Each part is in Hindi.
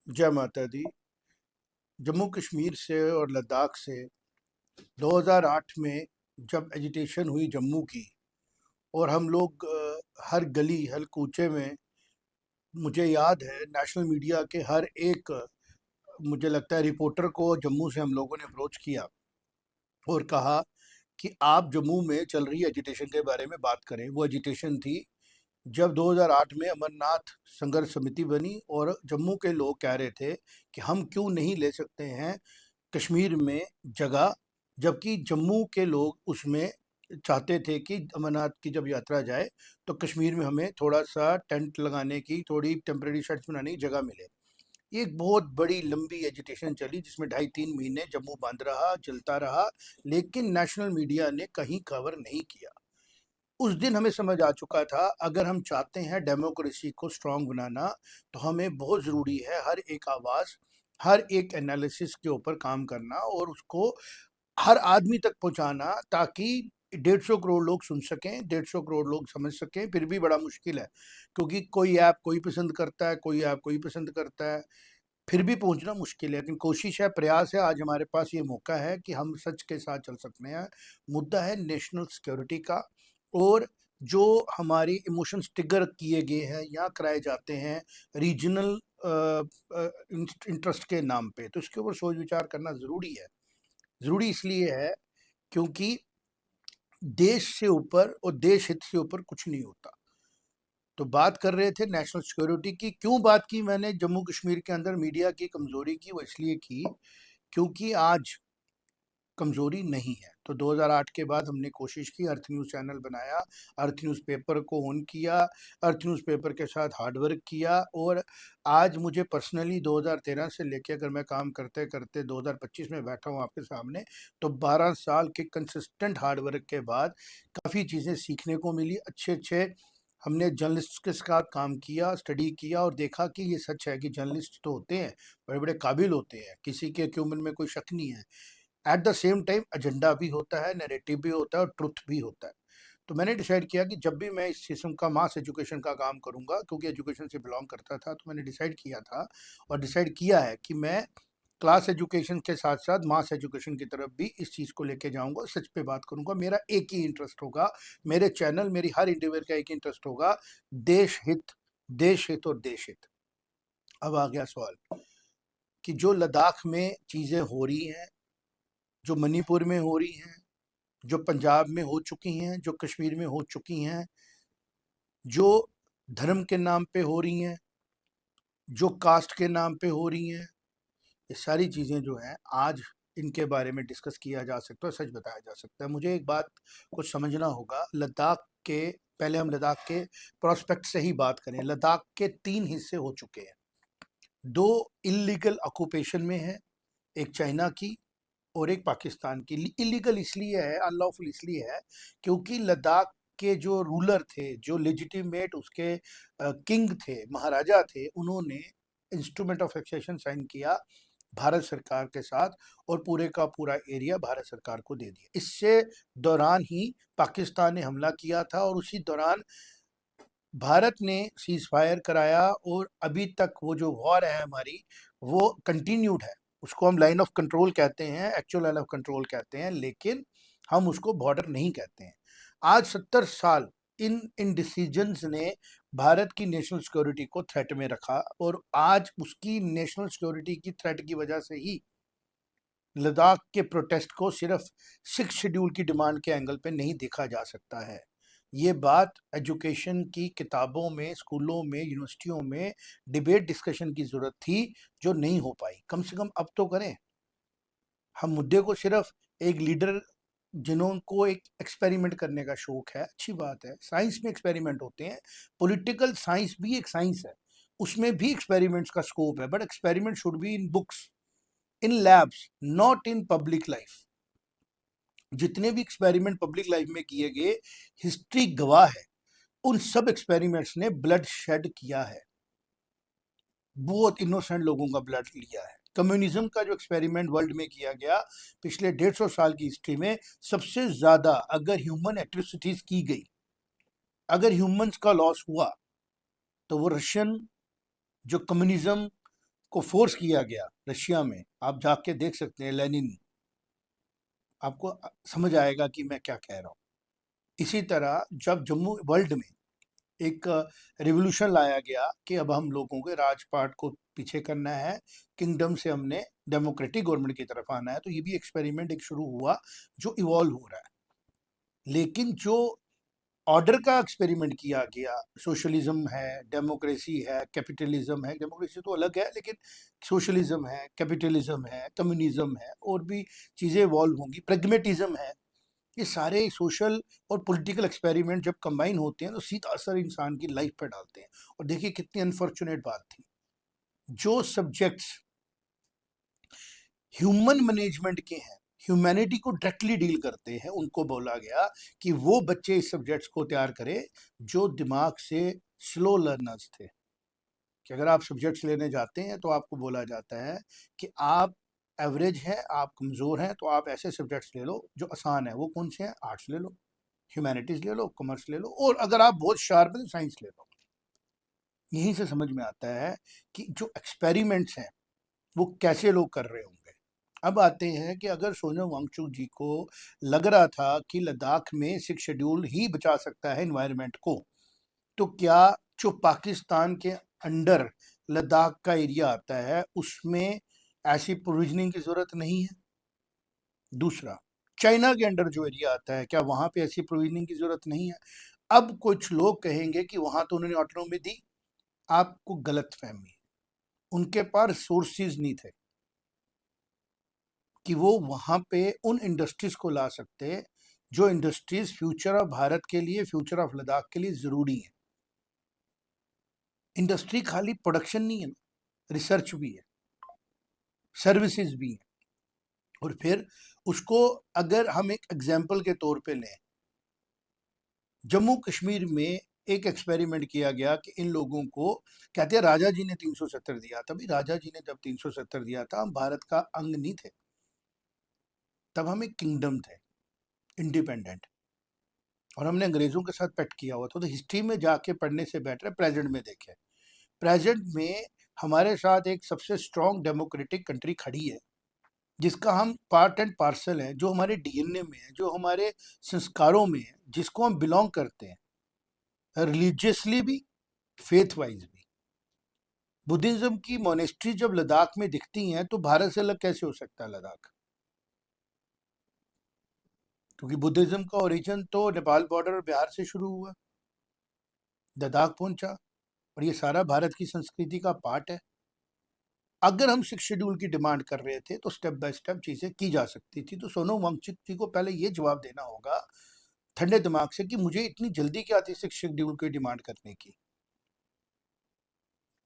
जय माता दी। जम्मू कश्मीर से और लद्दाख से 2008 में जब एजिटेशन हुई जम्मू की, और हम लोग हर गली हर कूचे में, मुझे याद है नेशनल मीडिया के हर एक मुझे लगता है रिपोर्टर को जम्मू से हम लोगों ने अप्रोच किया और कहा कि आप जम्मू में चल रही एजिटेशन के बारे में बात करें। वो एजिटेशन थी जब 2008 में अमरनाथ संघर्ष समिति बनी और जम्मू के लोग कह रहे थे कि हम क्यों नहीं ले सकते हैं कश्मीर में जगह, जबकि जम्मू के लोग उसमें चाहते थे कि अमरनाथ की जब यात्रा जाए तो कश्मीर में हमें थोड़ा सा टेंट लगाने की, थोड़ी टेम्परेरी शेड्स बनाने की जगह मिले। ये एक बहुत बड़ी लंबी एजिटेशन चली जिसमें 2.5-3 महीने जम्मू बंद रहा, जलता रहा, लेकिन नेशनल मीडिया ने कहीं कवर नहीं किया। उस दिन हमें समझ आ चुका था अगर हम चाहते हैं डेमोक्रेसी को स्ट्रांग बनाना तो हमें बहुत ज़रूरी है हर एक आवाज़, हर एक एनालिसिस के ऊपर काम करना और उसको हर आदमी तक पहुंचाना, ताकि 150 करोड़ लोग सुन सकें, 150 करोड़ लोग समझ सकें। फिर भी बड़ा मुश्किल है क्योंकि कोई ऐप कोई पसंद करता है, कोई ऐप कोई पसंद करता है, फिर भी पहुंचना मुश्किल है। लेकिन कोशिश है, प्रयास है, आज हमारे पास ये मौका है कि हम सच के साथ चल सकते हैं। मुद्दा है नेशनल सिक्योरिटी का, और जो हमारी इमोशंस ट्रिगर किए गए हैं या कराए जाते हैं रीजनल इंटरेस्ट के नाम पे, तो इसके ऊपर सोच विचार करना ज़रूरी है। ज़रूरी इसलिए है क्योंकि देश से ऊपर और देश हित से ऊपर कुछ नहीं होता। तो बात कर रहे थे नेशनल सिक्योरिटी की। क्यों बात की मैंने जम्मू कश्मीर के अंदर मीडिया की कमज़ोरी की? वो इसलिए की क्योंकि आज कमज़ोरी नहीं है। तो 2008 के बाद हमने कोशिश की, अर्थ न्यूज़ चैनल बनाया, अर्थ न्यूज़ पेपर को ऑन किया, अर्थ न्यूज़ पेपर के साथ हार्ड वर्क किया, और आज मुझे पर्सनली 2013 से लेके अगर मैं काम करते करते 2025 में बैठा हूँ आपके सामने, तो 12 साल के कंसिस्टेंट हार्ड वर्क के बाद काफ़ी चीज़ें सीखने को मिली। अच्छे हमने जर्नलिस्ट के साथ काम किया, स्टडी किया और देखा कि ये सच है कि जर्नलिस्ट तो होते हैं, बड़े बड़े काबिल होते हैं, किसी के एक्यूमेंट में कोई शक नहीं है। At the same time agenda भी होता है, नैरेटिव भी होता है और ट्रुथ भी होता है। तो मैंने डिसाइड किया कि जब भी मैं इस किस्म का मास एजुकेशन का काम करूंगा, क्योंकि एजुकेशन से बिलोंग करता था, तो मैंने डिसाइड किया था और डिसाइड किया है कि मैं क्लास एजुकेशन के साथ साथ मास एजुकेशन की तरफ भी इस चीज़ को लेके जाऊंगा, सच पे बात करूंगा। मेरा एक ही इंटरेस्ट होगा, मेरे चैनल, मेरी हर इंडिविजुअल का एक ही इंटरेस्ट होगा, देश हित, देश हित और देश हित। अब आ गया सवाल कि जो लद्दाख में चीज़ें हो रही हैं, जो मणिपुर में हो रही हैं, जो पंजाब में हो चुकी हैं, जो कश्मीर में हो चुकी हैं, जो धर्म के नाम पे हो रही हैं, जो कास्ट के नाम पे हो रही हैं, ये सारी चीज़ें जो हैं आज इनके बारे में डिस्कस किया जा सकता है, सच बताया जा सकता है। मुझे एक बात को समझना होगा, लद्दाख के, पहले हम लद्दाख के प्रोस्पेक्ट से ही बात करें। लद्दाख के 3 हिस्से हो चुके हैं, 2 इल्लीगल ऑक्यूपेशन में है, एक चाइना की और एक पाकिस्तान की। इलीगल इसलिए है, अनलॉफुल इसलिए है क्योंकि लद्दाख के जो रूलर थे, जो लेजिटिमेट उसके किंग थे, महाराजा थे, उन्होंने इंस्ट्रूमेंट ऑफ एक्सेशन साइन किया भारत सरकार के साथ और पूरे का पूरा एरिया भारत सरकार को दे दिया। इससे दौरान ही पाकिस्तान ने हमला किया था और उसी दौरान भारत ने सीज फायर कराया, और अभी तक वो जो वॉर है हमारी, वो कंटिन्यूड है। उसको हम लाइन ऑफ कंट्रोल कहते हैं, एक्चुअल लाइन ऑफ कंट्रोल कहते हैं, लेकिन हम उसको बॉर्डर नहीं कहते हैं। आज 70 साल इन इन डिसीजंस ने भारत की नेशनल सिक्योरिटी को थ्रेट में रखा, और आज उसकी नेशनल सिक्योरिटी की थ्रेट की वजह से ही लद्दाख के प्रोटेस्ट को सिर्फ 6 शेड्यूल की डिमांड के एंगल पे नहीं देखा जा सकता है। ये बात एजुकेशन की किताबों में, स्कूलों में, यूनिवर्सिटियों में डिबेट डिस्कशन की ज़रूरत थी, जो नहीं हो पाई। कम से कम अब तो करें। हम मुद्दे को सिर्फ एक लीडर जिन्होंको एक एक्सपेरिमेंट करने का शौक है, अच्छी बात है, साइंस में एक्सपेरिमेंट होते हैं, पॉलिटिकल साइंस भी एक साइंस है, उसमें भी एक्सपेरिमेंट्स का स्कोप है, but experiment should be in books, in labs, not in public life. जितने भी एक्सपेरिमेंट पब्लिक लाइफ में किए गए, हिस्ट्री गवाह है, उन सब एक्सपेरिमेंट्स ने ब्लड शेड किया है, बहुत इनोसेंट लोगों का ब्लड लिया है। कम्युनिज्म का जो एक्सपेरिमेंट वर्ल्ड में किया गया पिछले 150 साल की हिस्ट्री में, सबसे ज्यादा अगर ह्यूमन एट्रोसिटीज की गई, अगर ह्यूमंस का लॉस हुआ, तो वो रशियन जो कम्युनिज्म को फोर्स किया गया रशिया में, आप जाके देख सकते हैं लेनिन, आपको समझ आएगा कि मैं क्या कह रहा हूँ। इसी तरह जब जम्मू वर्ल्ड में एक रिवॉल्यूशन लाया गया कि अब हम लोगों के राजपाट को पीछे करना है, किंगडम से हमने डेमोक्रेटिक गवर्नमेंट की तरफ आना है, तो ये भी एक्सपेरिमेंट एक शुरू हुआ जो इवॉल्व हो रहा है। लेकिन जो ऑर्डर का एक्सपेरिमेंट किया गया, सोशलिज्म है, डेमोक्रेसी है, कैपिटलिज्म है, डेमोक्रेसी तो अलग है, लेकिन सोशलिज्म है, कैपिटलिज्म है, कम्युनिज्म है, और भी चीज़ें इवॉल्व होंगी, प्रेगमेटिज्म है, ये सारे सोशल और पॉलिटिकल एक्सपेरिमेंट जब कंबाइन होते हैं तो सीधा असर इंसान की लाइफ पर डालते हैं। और देखिए कितनी अनफॉर्चुनेट बात थी, जो सब्जेक्ट्स ह्यूमन मैनेजमेंट के हैं, ह्यूमैनिटी को डायरेक्टली डील करते हैं, उनको बोला गया कि वो बच्चे इस सब्जेक्ट्स को तैयार करें जो दिमाग से स्लो लर्नर्स थे। कि अगर आप सब्जेक्ट्स लेने जाते हैं तो आपको बोला जाता है कि आप एवरेज हैं, आप कमज़ोर हैं, तो आप ऐसे सब्जेक्ट्स ले लो जो आसान है। वो कौन से हैं? आर्ट्स ले लो, ह्यूमैनिटीज़ ले लो, कॉमर्स ले लो, और अगर आप बहुत शार्प हैं तो साइंस ले लो। यहीं से समझ में आता है कि जो एक्सपेरिमेंट्स हैं वो कैसे लोग कर रहे होंगे। अब आते हैं कि अगर सोनम वांगचुक जी को लग रहा था कि लद्दाख में 6 शेड्यूल ही बचा सकता है एनवायरनमेंट को, तो क्या जो पाकिस्तान के अंडर लद्दाख का एरिया आता है उसमें ऐसी प्रोविजनिंग की जरूरत नहीं है? दूसरा, चाइना के अंडर जो एरिया आता है क्या वहां पे ऐसी प्रोविजनिंग की जरूरत नहीं है? अब कुछ लोग कहेंगे कि वहां तो उन्होंने ऑटोनॉमी दी। आपको गलत फहमी है, उनके पास सोर्सेज नहीं थे कि वो वहां पे उन इंडस्ट्रीज को ला सकते जो इंडस्ट्रीज फ्यूचर ऑफ भारत के लिए, फ्यूचर ऑफ लद्दाख के लिए जरूरी है। इंडस्ट्री खाली प्रोडक्शन नहीं है ना, रिसर्च भी है, सर्विसेज भी है। और फिर उसको अगर हम एक एग्जाम्पल के तौर पे लें, जम्मू कश्मीर में एक एक्सपेरिमेंट किया गया कि इन लोगों को, कहते हैं राजा जी ने 370 दिया था। भाई राजा जी ने जब 370 दिया था हम भारत का अंग नहीं थे, तब हम एक किंगडम थे, इंडिपेंडेंट, और हमने अंग्रेजों के साथ पैक्ट किया हुआ था। तो हिस्ट्री में जाके पढ़ने से बेटर प्रेजेंट में देखें। प्रेजेंट में हमारे साथ एक सबसे स्ट्रॉन्ग डेमोक्रेटिक कंट्री खड़ी है जिसका हम पार्ट एंड पार्सल हैं, जो हमारे डीएनए में है, जो हमारे संस्कारों में है, जिसको हम बिलोंग करते हैं, रिलीजियसली भी, फेथ वाइज भी। बुद्धिज्म की मोनेस्ट्री जब लद्दाख में दिखती हैं तो भारत से अलग कैसे हो सकता है लद्दाख? क्योंकि बुद्धिज्म का ओरिजिन तो नेपाल बॉर्डर और बिहार से शुरू हुआ, लद्दाख पहुंचा, और ये सारा भारत की संस्कृति का पार्ट है। अगर हम 6 शेड्यूल की डिमांड कर रहे थे तो स्टेप बाय स्टेप चीजें की जा सकती थी। तो सोनम वांगचुक जी को पहले ये जवाब देना होगा ठंडे दिमाग से कि मुझे इतनी जल्दी क्या थी 6 शेड्यूल की डिमांड करने की।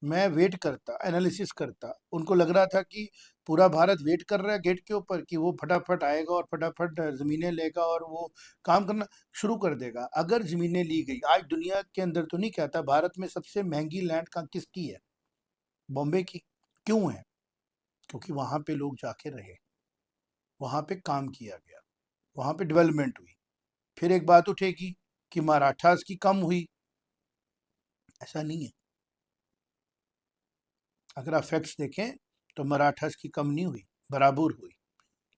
मैं वेट करता, एनालिसिस करता। उनको लग रहा था कि पूरा भारत वेट कर रहा है गेट के ऊपर कि वो फटाफट आएगा और फटाफट ज़मीनें लेगा और वो काम करना शुरू कर देगा। अगर ज़मीनें ली गई, आज दुनिया के अंदर तो नहीं कहता, भारत में सबसे महंगी लैंड का किसकी है? बॉम्बे की। क्यों है? क्योंकि वहाँ पे लोग जाके रहे, वहाँ पे काम किया गया, वहाँ पे डेवलपमेंट हुई। फिर एक बात उठेगी कि मराठास की कम हुई, ऐसा नहीं है। अगर आप फैक्ट्स देखें तो मराठास की कम नहीं हुई, बराबर हुई।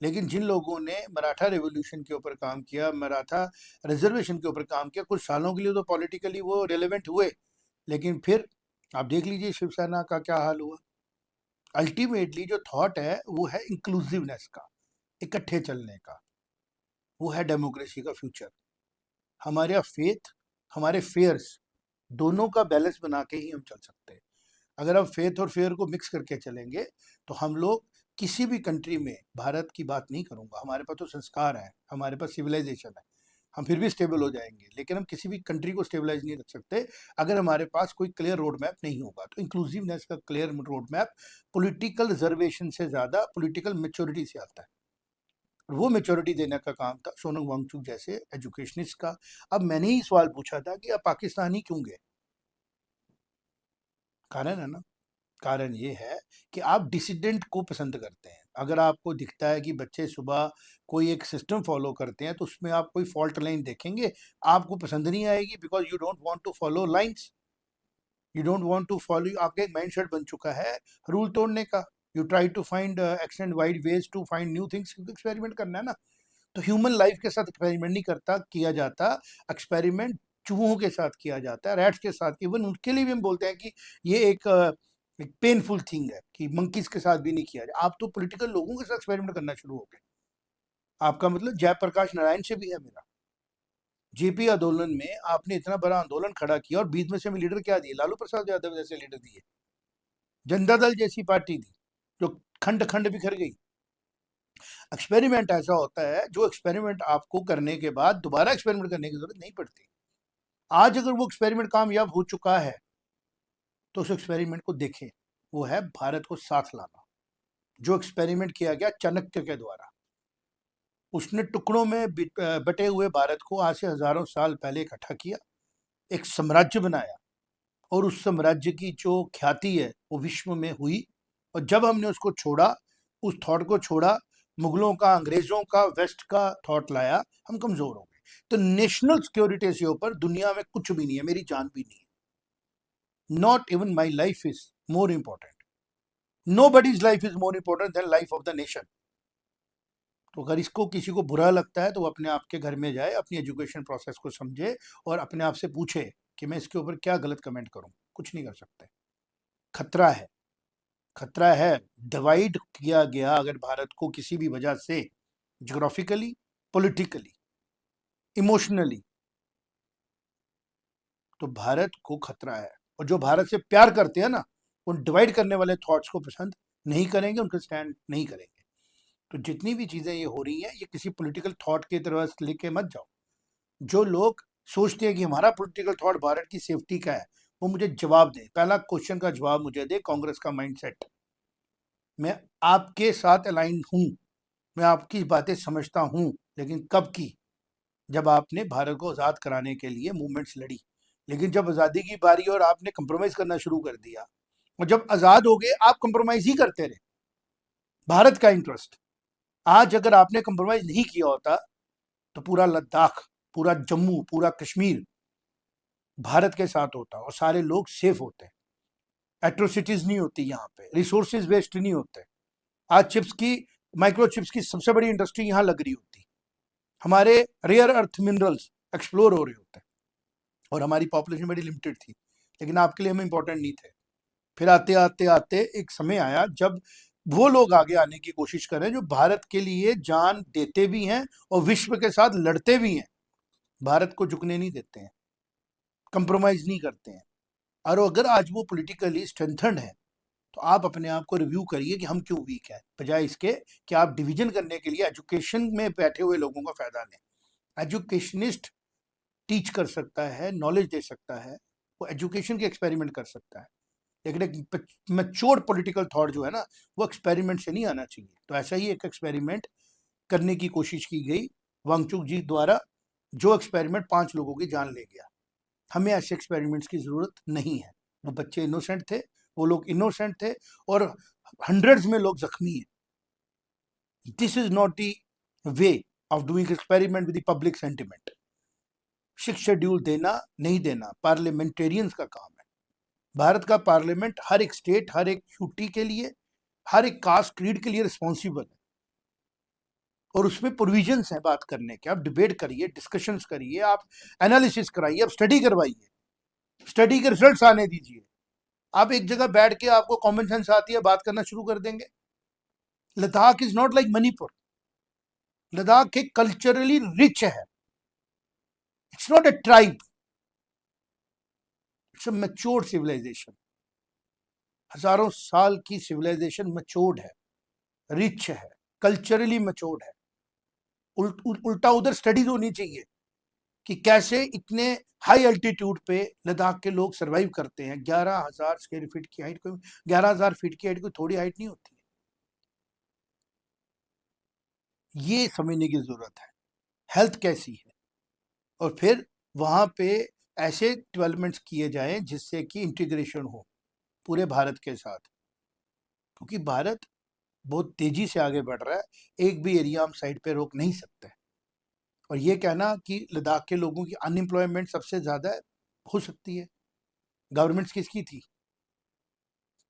लेकिन जिन लोगों ने मराठा रेवोल्यूशन के ऊपर काम किया, मराठा रिजर्वेशन के ऊपर काम किया, कुछ सालों के लिए तो पॉलिटिकली वो रेलेवेंट हुए, लेकिन फिर आप देख लीजिए शिवसेना का क्या हाल हुआ। अल्टीमेटली जो थॉट है वो है इंक्लूसिवनेस का, इकट्ठे चलने का, वो है डेमोक्रेसी का फ्यूचर। हमारे यहाँ फेथ, हमारे फेयर्स, दोनों का बैलेंस बना के ही हम चल सकते हैं। अगर हम फेथ और फेयर को मिक्स करके चलेंगे तो हम लोग किसी भी कंट्री में, भारत की बात नहीं करूंगा, हमारे पास तो संस्कार है, हमारे पास सिविलाइजेशन है, हम फिर भी स्टेबल हो जाएंगे। लेकिन हम किसी भी कंट्री को स्टेबलाइज नहीं रख सकते अगर हमारे पास कोई क्लियर रोड मैप नहीं होगा। तो इंक्लूसिवनेस का clear road map political reservation से ज़्यादा पॉलिटिकल मेच्योरिटी से आता है, और वो मेच्योरिटी देने का काम था सोनम वांगचुक जैसे एजुकेशनिस्ट का। अब मैंने ही सवाल पूछा था कि आप पाकिस्तान ही क्यों गए? कारण है ना, कारण ये है कि आप डिसिडेंट को पसंद करते हैं। अगर आपको दिखता है कि बच्चे सुबह कोई एक सिस्टम फॉलो करते हैं तो उसमें आप कोई फॉल्ट लाइन देखेंगे, आपको पसंद नहीं आएगी, because you don't want to follow lines, you don't want to follow, आपका एक माइंड सेट बन चुका है रूल तोड़ने का। You try to find X and wide ways to find new things, क्योंकि एक्सपेरिमेंट करना है ना। तो ह्यूमन लाइफ के साथ एक्सपेरिमेंट नहीं किया जाता। एक्सपेरिमेंट चूहों के साथ किया जाता है, रैट्स के साथ। इवन उनके लिए भी हम बोलते हैं कि ये एक पेनफुल थिंग है कि मंकीज के साथ भी नहीं किया जाए। आप तो पॉलिटिकल लोगों के साथ एक्सपेरिमेंट करना शुरू हो गए। आपका मतलब जयप्रकाश नारायण से भी है मेरा। जेपी आंदोलन में आपने इतना बड़ा आंदोलन खड़ा किया और बीच में से हमें लीडर क्या दिए? लालू प्रसाद यादव जैसे लीडर दिए, जनता दल जैसी पार्टी दी जो खंड खंड बिखर गई। एक्सपेरिमेंट ऐसा होता है जो एक्सपेरिमेंट आपको करने के बाद दोबारा एक्सपेरिमेंट करने की जरूरत नहीं पड़ती। आज अगर वो एक्सपेरिमेंट कामयाब हो चुका है तो उस एक्सपेरिमेंट को देखें। वो है भारत को साथ लाना। जो एक्सपेरिमेंट किया गया चाणक्य के द्वारा, उसने टुकड़ों में बटे हुए भारत को आज से हजारों साल पहले इकट्ठा किया, एक साम्राज्य बनाया, और उस साम्राज्य की जो ख्याति है वो विश्व में हुई। और जब हमने उसको छोड़ा, उस थॉट को छोड़ा, मुगलों का, अंग्रेजों का, वेस्ट का थॉट लाया, हम कमजोर हो गए। तो नेशनल सिक्योरिटी से ऊपर दुनिया में कुछ भी नहीं है, मेरी जान भी नहीं है। Not even my life is more important, nobody's life is more important than life of the nation. तो अगर इसको किसी को बुरा लगता है तो वो अपने आप के घर में जाए, अपनी एजुकेशन प्रोसेस को समझे और अपने आप से पूछे कि मैं इसके ऊपर क्या गलत कमेंट करूं। कुछ नहीं कर सकते। खतरा है, खतरा है। डिवाइड किया गया अगर भारत को किसी भी वजह से, ज्योग्राफिकली, पॉलिटिकली, इमोशनली, तो भारत को खतरा है। और जो भारत से प्यार करते हैं ना, उन डिवाइड करने वाले थॉट्स को पसंद नहीं करेंगे, उनके स्टैंड नहीं करेंगे। तो जितनी भी चीजें ये हो रही हैं, ये किसी पॉलिटिकल थॉट की तरफ लेके मत जाओ। जो लोग सोचते हैं कि हमारा पॉलिटिकल थॉट भारत की सेफ्टी का है, वो मुझे जवाब दे। पहला क्वेश्चन का जवाब मुझे दे, कांग्रेस का माइंडसेट। मैं आपके साथ अलाइन हूं, मैं आपकी बातें समझता हूं, लेकिन कब की? जब आपने भारत को आजाद कराने के लिए मूवमेंट्स लड़ी। लेकिन जब आजादी की बारी और आपने कंप्रोमाइज करना शुरू कर दिया, और जब आजाद हो गए आप कंप्रोमाइज ही करते रहे। भारत का इंटरेस्ट, आज अगर आपने कंप्रोमाइज नहीं किया होता तो पूरा लद्दाख, पूरा जम्मू, पूरा कश्मीर भारत के साथ होता और सारे लोग सेफ होते। एट्रोसिटीज नहीं होती, यहाँ पे रिसोर्सेज वेस्ट नहीं होते। आज चिप्स की, माइक्रो चिप्स की सबसे बड़ी इंडस्ट्री यहाँ लग रही होती। हमारे रेयर अर्थ मिनरल्स एक्सप्लोर हो रहे होते, और हमारी पॉपुलेशन बड़ी लिमिटेड थी, लेकिन आपके लिए हम इंपॉर्टेंट नहीं थे। फिर आते आते आते एक समय आया जब वो लोग आगे आने की कोशिश करें जो भारत के लिए जान देते भी हैं और विश्व के साथ लड़ते भी हैं। भारत को झुकने नहीं देते हैं, कंप्रोमाइज नहीं करते हैं। और अगर आज वो पॉलिटिकली स्ट्रेंथन्ड है तो आप अपने आप को रिव्यू करिए कि हम क्यों वीक है, बजाय इसके कि आप डिवीजन करने के लिए एजुकेशन में बैठे हुए लोगों का फायदा लें। एजुकेशनिस्ट टीच कर सकता है, नॉलेज दे सकता है, वो एजुकेशन के एक्सपेरिमेंट कर सकता है, लेकिन एक मैच्योर पॉलिटिकल थॉट जो है ना, वो एक्सपेरिमेंट से नहीं आना चाहिए। तो ऐसा ही एक एक्सपेरिमेंट करने की कोशिश की गई वांगचुक जी द्वारा, जो एक्सपेरिमेंट 5 लोगों की जान ले गया। हमें ऐसे एक्सपेरिमेंट्स की जरूरत नहीं है। वो बच्चे इनोसेंट थे, वो लोग इनोसेंट थे, और हंड्रेड्स में लोग जख्मी हैं। This is not the way of doing experiment with the public sentiment. Six schedule देना नहीं देना पार्लियामेंटेरियंस का काम है। भारत का पार्लियामेंट हर एक स्टेट, हर एक यूटी के लिए, हर एक कास्ट क्रीड के लिए रिस्पॉन्सिबल है, और उसमें प्रोविजंस हैं बात करने के। आप डिबेट करिए, डिस्कशंस करिए, आप एनालिसिस कराइए, आप स्टडी करवाइए, स्टडी के रिजल्ट्स आने दीजिए। आप एक जगह बैठ के आपको कॉमन सेंस आती है, बात करना शुरू कर देंगे। Ladakh is not like Manipur. Ladakh एक कल्चरली रिच है, it's not a tribe, it's a matured civilisation. हजारों साल की सिविलाइजेशन मैच्योर्ड है, रिच है, कल्चरली मैच्योर्ड है। उल्टा उधर स्टडीज होनी चाहिए कि कैसे इतने हाई अल्टीट्यूड पे लद्दाख के लोग सरवाइव करते हैं। 11,000 स्क्वायर फीट की हाइट, कोई 11,000 फीट की हाइट कोई थोड़ी हाइट नहीं होती है। ये समझने की जरूरत है हेल्थ कैसी है, और फिर वहां पे ऐसे डेवलपमेंट्स किए जाएं जिससे कि इंटीग्रेशन हो पूरे भारत के साथ, क्योंकि भारत बहुत तेजी से आगे बढ़ रहा है। एक भी एरिया हम साइड पे रोक नहीं सकते। और ये कहना कि लद्दाख के लोगों की अनएम्प्लॉयमेंट सबसे ज्यादा है, हो सकती है, गवर्नमेंट्स किसकी थी?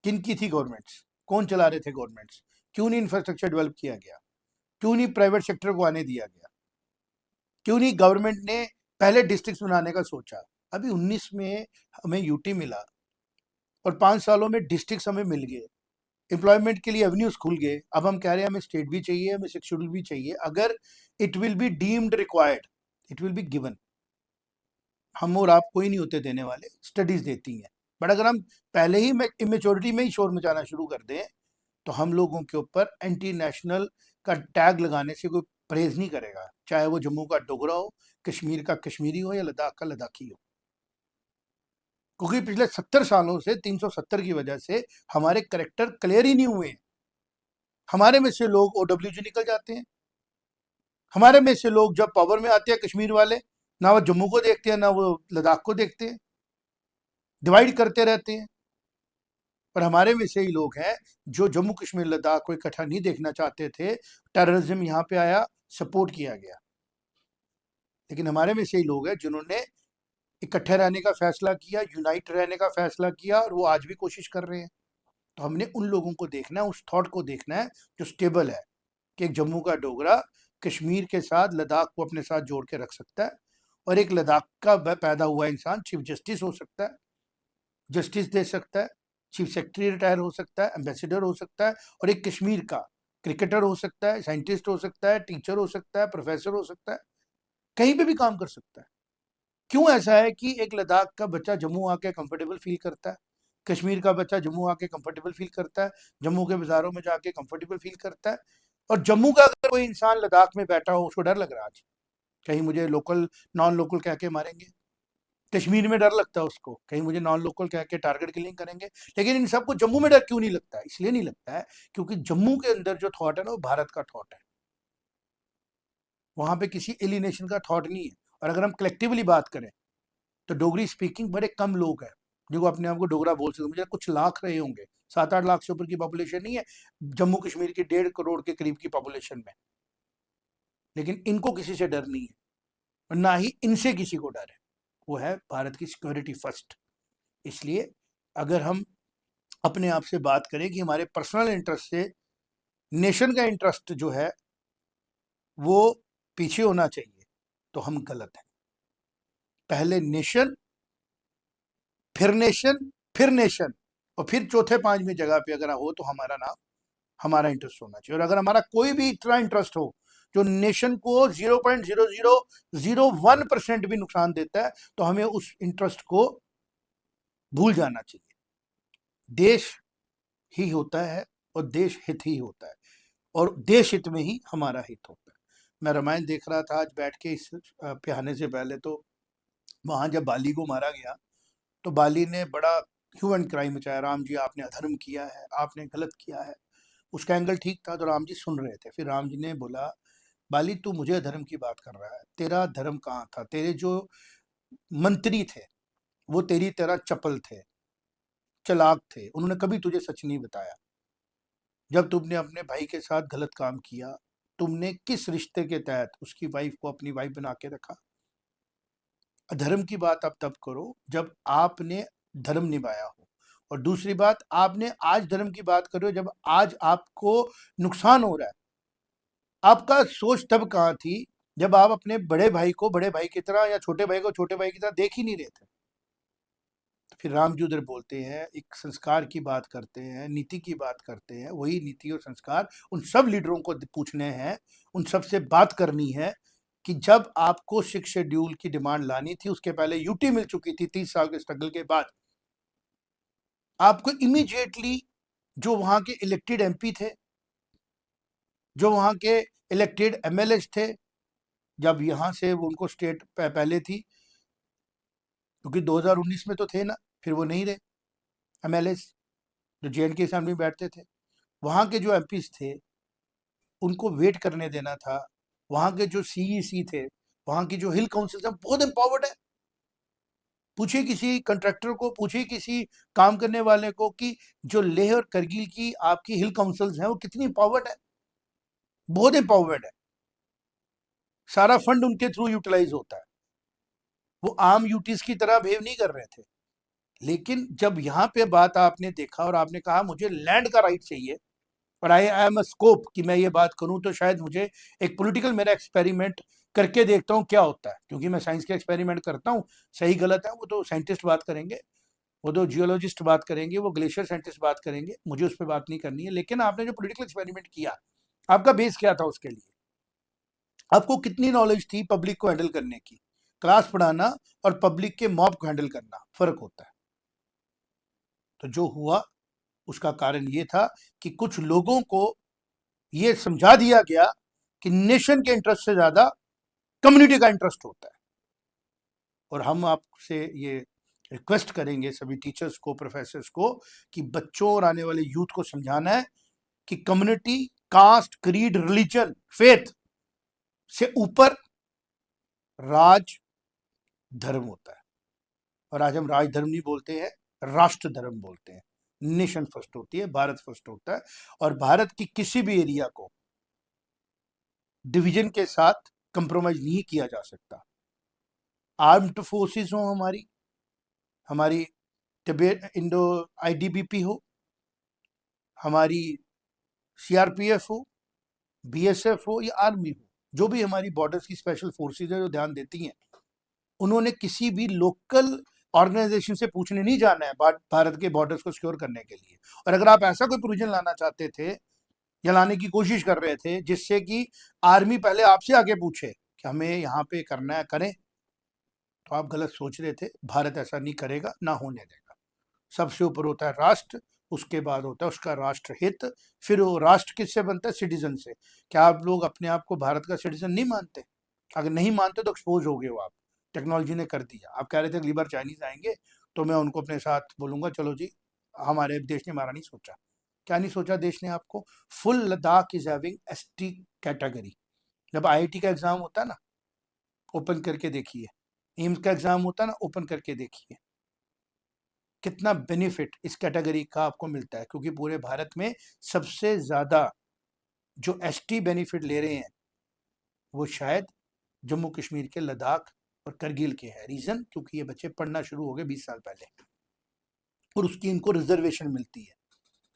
किन की थी गवर्नमेंट्स? कौन चला रहे थे गवर्नमेंट्स? क्यों नहीं इंफ्रास्ट्रक्चर डेवलप किया गया? क्यों नहीं प्राइवेट सेक्टर को आने दिया गया? क्यों नहीं गवर्नमेंट ने पहले डिस्ट्रिक्ट बनाने का सोचा? अभी 19 में हमें यूटी मिला और 5 सालों में डिस्ट्रिक्ट हमें मिल गए, एम्प्लॉयमेंट के लिए एवेन्यूज खुल गए। अब हम कह रहे हैं हमें स्टेट भी चाहिए, हमें शेड्यूल भी चाहिए। अगर it will be deemed required, it will be given. हम और आप कोई नहीं होते देने वाले, स्टडीज देती हैं। बट अगर हम पहले ही इमेच्योरिटी में ही शोर मचाना शुरू कर दें तो हम लोगों के ऊपर एंटी नेशनल का टैग लगाने से कोई परहेज नहीं करेगा, चाहे वो जम्मू का डोगरा हो, कश्मीर का कश्मीरी हो या लद्दाख का लद्दाखी हो। क्योंकि पिछले 70 सालों से 370 की वजह से हमारे करेक्टर क्लियर ही नहीं हुए हैं। हमारे में से लोग ओडब्ल्यूजी निकल जाते हैं, हमारे में से लोग जब पावर में आते हैं कश्मीर वाले, ना वो जम्मू को देखते हैं ना वो लद्दाख को देखते हैं, डिवाइड करते रहते हैं। पर हमारे में से ही लोग हैं जो जम्मू कश्मीर लद्दाख को इकट्ठा नहीं देखना चाहते थे। टेररिज्म यहाँ पे आया, सपोर्ट किया गया। लेकिन हमारे में से ही लोग हैं जिन्होंने इकट्ठे रहने का फैसला किया, यूनाइट रहने का फैसला किया, और वो आज भी कोशिश कर रहे हैं। तो हमने उन लोगों को देखना है, उस थॉट को देखना है जो स्टेबल है, कि एक जम्मू का डोगरा कश्मीर के साथ लद्दाख को अपने साथ जोड़ के रख सकता है, और एक लद्दाख का पैदा हुआ इंसान चीफ जस्टिस हो सकता है, जस्टिस दे सकता है, चीफ सेक्रेटरी रिटायर हो सकता है, एम्बेसडर हो सकता है, और एक कश्मीर का क्रिकेटर हो सकता है, साइंटिस्ट हो सकता है, टीचर हो सकता है, प्रोफेसर हो सकता है, कहीं पे भी काम कर सकता है। क्यों ऐसा है कि एक लद्दाख का बच्चा जम्मू आके कंफर्टेबल फील करता है, कश्मीर का बच्चा जम्मू आके कंफर्टेबल फील करता है, जम्मू के बाजारों में जाके कंफर्टेबल फील करता है, और जम्मू का अगर कोई इंसान लद्दाख में बैठा हो उसको डर लग रहा है आज, कहीं मुझे लोकल नॉन लोकल कह के मारेंगे। कश्मीर में डर लगता है उसको, कहीं मुझे नॉन लोकल कह के टारगेट किलिंग करेंगे। लेकिन इन सबको जम्मू में डर क्यों नहीं लगता है? इसलिए नहीं लगता है क्योंकि जम्मू के अंदर जो थॉट है ना वो भारत का थॉट है, वहां पे किसी एलिनेशन का थॉट नहीं है। और अगर हम कलेक्टिवली बात करें तो डोगरी स्पीकिंग बड़े कम लोग हैं जो अपने आप को डोगरा बोल सकते, मुझे कुछ लाख रहे होंगे, 7-8 लाख से ऊपर की पॉपुलेशन नहीं है जम्मू कश्मीर की 1.5 करोड़ के करीब की पॉपुलेशन में। लेकिन इनको किसी से डर नहीं है और ना ही इनसे किसी को डर है, वो है भारत की सिक्योरिटी फर्स्ट। इसलिए अगर हम अपने आप से बात करें कि हमारे पर्सनल इंटरेस्ट से नेशन का इंटरेस्ट जो है वो पीछे होना चाहिए, तो हम गलत हैं। पहले नेशन, फिर नेशन, फिर नेशन, और फिर चौथे पांचवें जगह पे अगर हो तो हमारा नाम, हमारा इंटरेस्ट होना चाहिए। और अगर हमारा कोई भी इतना इंटरेस्ट हो जो नेशन को 0.0001% भी नुकसान देता है तो हमें उस इंटरेस्ट को भूल जाना चाहिए। देश ही होता है और देश हित ही होता है, और देश हित में ही हमारा हित होता है। मैं रामायण देख रहा था आज बैठ के इस पे आने से पहले, तो वहां जब बाली को मारा गया तो बाली ने बड़ा ह्यू एंड क्राई मचाया, राम जी आपने अधर्म किया है, आपने गलत किया है। उसका एंगल ठीक था तो राम जी सुन रहे थे। फिर राम जी ने बोला, बाली तू मुझे धर्म की बात कर रहा है, तेरा धर्म कहाँ था? तेरे जो मंत्री थे वो तेरी तरह चपल थे, चालाक थे, उन्होंने कभी तुझे सच नहीं बताया। जब तुमने अपने भाई के साथ गलत काम किया, तुमने किस रिश्ते के तहत उसकी वाइफ को अपनी वाइफ बना के रखा? अधर्म की बात आप तब करो जब आपने धर्म निभाया हो, और दूसरी बात, आपने आज धर्म की बात करो जब आज आपको नुकसान हो रहा है। आपका सोच तब कहाँ थी जब आप अपने बड़े भाई को बड़े भाई की तरह या छोटे भाई को छोटे भाई की तरह देख ही नहीं रहे थे। तो फिर राम जी उधर बोलते हैं, एक संस्कार की बात करते हैं, नीति की बात करते हैं। वही नीति और संस्कार उन सब लीडरों को पूछने हैं, उन सब से बात करनी है कि जब आपको 6 शेड्यूल की डिमांड लानी थी, उसके पहले यूटी मिल चुकी थी 30 साल के स्ट्रगल के बाद, आपको इमीडिएटली जो वहां के इलेक्टेड एमपी थे, जो वहां के इलेक्टेड एमएलए थे, जब यहां से वो उनको स्टेट पहले थी, क्योंकि 2019 में तो थे ना, फिर वो नहीं रहे एमएलए जो जेएनके असेंबली में बैठते थे। वहां के जो एमपीज थे उनको वेट करने देना था। वहां के जो सीईसी थे, वहां की जो हिल काउंसिल है, बहुत एम्पावर्ड है। पूछिए किसी कंट्रैक्टर को, पूछिए किसी काम करने वाले को कि जो लेह और करगिल की आपकी हिल काउंसिल्स हैं वो कितनी एम्पावर्ड है। बहुत एम्पावर्ड है, सारा फंड उनके थ्रू यूटिलाइज होता है। वो आम यूटीज की तरह बिहेव नहीं कर रहे थे। लेकिन जब यहाँ पे बात आपने देखा और आपने कहा मुझे लैंड का राइट चाहिए और आई एम अ स्कोप कि मैं ये बात करूं, तो शायद मुझे एक पॉलिटिकल मेरा एक्सपेरिमेंट करके देखता हूं क्या होता है, क्योंकि मैं साइंस के एक्सपेरिमेंट करता हूं। सही गलत है वो तो साइंटिस्ट बात करेंगे, वो तो जियोलॉजिस्ट बात करेंगे, वो ग्लेशियर साइंटिस्ट बात करेंगे, मुझे उस पर बात नहीं करनी है। लेकिन आपने जो पॉलिटिकल एक्सपेरिमेंट किया, आपका बेस क्या था उसके लिए? आपको कितनी नॉलेज थी पब्लिक को हैंडल करने की? क्लास पढ़ाना और पब्लिक के मॉब को हैंडल करना फर्क होता है। तो जो हुआ उसका कारण ये था कि कुछ लोगों को ये समझा दिया गया कि नेशन के इंटरेस्ट से ज्यादा कम्युनिटी का इंटरेस्ट होता है। और हम आपसे ये रिक्वेस्ट करेंगे सभी टीचर्स को, प्रोफेसर्स को, कि बच्चों और आने वाले यूथ को समझाना है कि community, caste, creed, religion, faith से ऊपर राज धर्म होता है। और आज हम राज धर्म नहीं बोलते हैं, राष्ट्र धर्म बोलते हैं। नेशन फर्स्ट होती है, भारत फर्स्ट होता है। और भारत की किसी भी एरिया को डिवीजन के साथ कंप्रोमाइज नहीं किया जा सकता। आर्म्ड फोर्सेस हो हमारी, हमारी तिब्बत इंडो आईटीबीपी हो, हमारी सीआरपीएफ हो, बीएसएफ हो या आर्मी हो, जो भी हमारी बॉर्डर्स की स्पेशल फोर्सेज है जो ध्यान देती हैं, उन्होंने किसी भी लोकल ऑर्गेनाइजेशन से पूछने नहीं जाना है भारत के बॉर्डर्स को सिक्योर करने के लिए। और अगर आप ऐसा कोई प्रोविजन लाना चाहते थे या लाने की कोशिश कर रहे थे जिससे कि आर्मी पहले आपसे आगे पूछे कि हमें यहाँ पे करना है, करें, तो आप गलत सोच रहे थे। भारत ऐसा नहीं करेगा, ना होने देगा। सबसे ऊपर होता है राष्ट्र, उसके बाद होता है उसका राष्ट्र हित, फिर वो राष्ट्र किससे बनता है? सिटीजन से। क्या आप लोग अपने आप को भारत का सिटीजन नहीं मानते? अगर नहीं मानते तो एक्सपोज हो गए हो आप। टेक्नोलॉजी ने कर दिया। आप कह रहे थे अगली बार चाइनीज आएंगे तो मैं उनको अपने साथ बोलूंगा, चलो जी, हमारे देश ने हमारा नहीं सोचा। क्या नहीं सोचा देश ने आपको? Full Ladakh is having ST category. जब आईआईटी का एग्जाम होता है ना, ओपन करके देखिए, एम्स का एग्जाम होता है ना, ओपन करके देखिए, कितना बेनिफिट इस कैटेगरी का आपको मिलता है। क्योंकि पूरे भारत में सबसे ज्यादा जो एसटी बेनिफिट ले रहे हैं वो शायद जम्मू कश्मीर के, लद्दाख और करगिल के हैं। रीजन, क्योंकि ये बच्चे पढ़ना शुरू हो गए 20 साल पहले और उसकी इनको रिजर्वेशन मिलती है,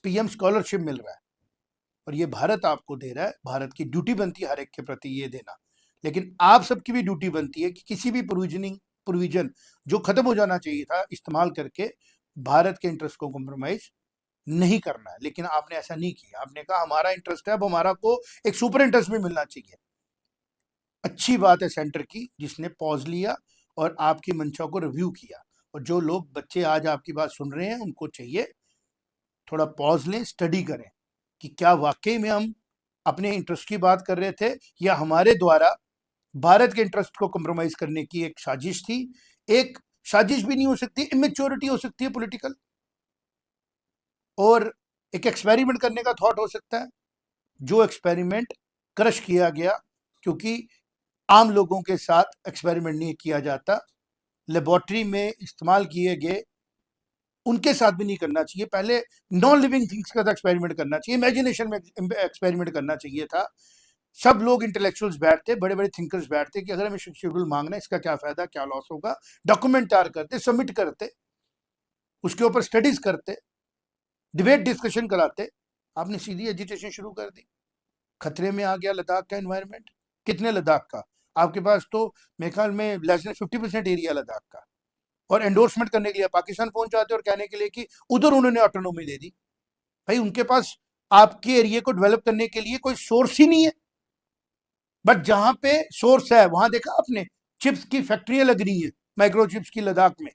पीएम स्कॉलरशिप मिल रहा है। और ये भारत आपको दे रहा है, भारत की ड्यूटी बनती है हर एक के प्रति ये देना। लेकिन आप सबकी भी ड्यूटी बनती है कि किसी भी प्रोविजन जो खत्म हो जाना चाहिए था इस्तेमाल करके भारत के इंटरेस्ट को कॉम्प्रोमाइज नहीं करना है। लेकिन आपने ऐसा नहीं किया। आपने कहा हमारा इंटरेस्ट है, अब हमारा को एक सुपर इंटरेस्ट भी मिलना चाहिए। अच्छी बात है सेंटर की जिसने पॉज लिया और आपकी मंशा को रिव्यू किया। और जो लोग बच्चे आज आपकी बात सुन रहे हैं उनको चाहिए थोड़ा पॉज लें, स्टडी करें कि क्या वाकई में हम अपने इंटरेस्ट की बात कर रहे थे या हमारे द्वारा भारत के इंटरेस्ट को कॉम्प्रोमाइज करने की एक साजिश थी। एक साजिश भी नहीं हो सकती, इमेच्योरिटी हो सकती है पॉलिटिकल, और एक एक्सपेरिमेंट करने का थॉट हो सकता है। जो एक्सपेरिमेंट क्रश किया गया, क्योंकि आम लोगों के साथ एक्सपेरिमेंट नहीं किया जाता, लेबोरेटरी में इस्तेमाल किए गए उनके साथ भी नहीं करना चाहिए। पहले नॉन लिविंग थिंग्स का एक्सपेरिमेंट करना चाहिए, इमेजिनेशन में एक्सपेरिमेंट करना चाहिए था। सब लोग इंटेलेक्चुअल्स बैठते, बड़े बड़े थिंकर्स बैठते कि अगर हमें शेड्यूल मांगना है इसका क्या फायदा, क्या लॉस होगा, डॉक्यूमेंट तैयार करते, सबमिट करते, उसके ऊपर स्टडीज करते, डिबेट डिस्कशन कराते। आपने सीधी एजुटेशन शुरू कर दी। खतरे में आ गया लद्दाख का एनवायरनमेंट। कितने लद्दाख का? आपके पास तो मेरे ख्याल में लेस देन 50% एरिया लद्दाख का। और एंडोर्समेंट करने के लिए पाकिस्तान पहुंच जाते और कहने के लिए कि उधर उन्होंने ऑटोनॉमी दे दी। भाई उनके पास आपके एरिया को डेवलप करने के लिए कोई सोर्स ही नहीं है। बट जहां पे सोर्स है वहां देखा आपने चिप्स की फैक्ट्रियां लग रही है, माइक्रो चिप्स की, लद्दाख में,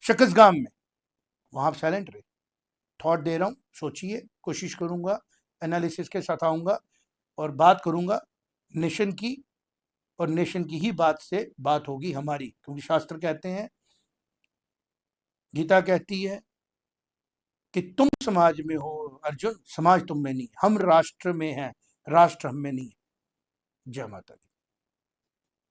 शकसगाम में। वहां आप साइलेंट रहे। थॉट दे रहा हूं, सोचिए, कोशिश करूंगा, एनालिसिस के साथ आऊंगा और बात करूंगा नेशन की। और नेशन की ही बात से बात होगी हमारी, क्योंकि शास्त्र कहते हैं, गीता कहती है कि तुम समाज में हो अर्जुन, समाज तुम में नहीं, हम राष्ट्र में हैं, राष्ट्र हम में नहीं। जय माता दी।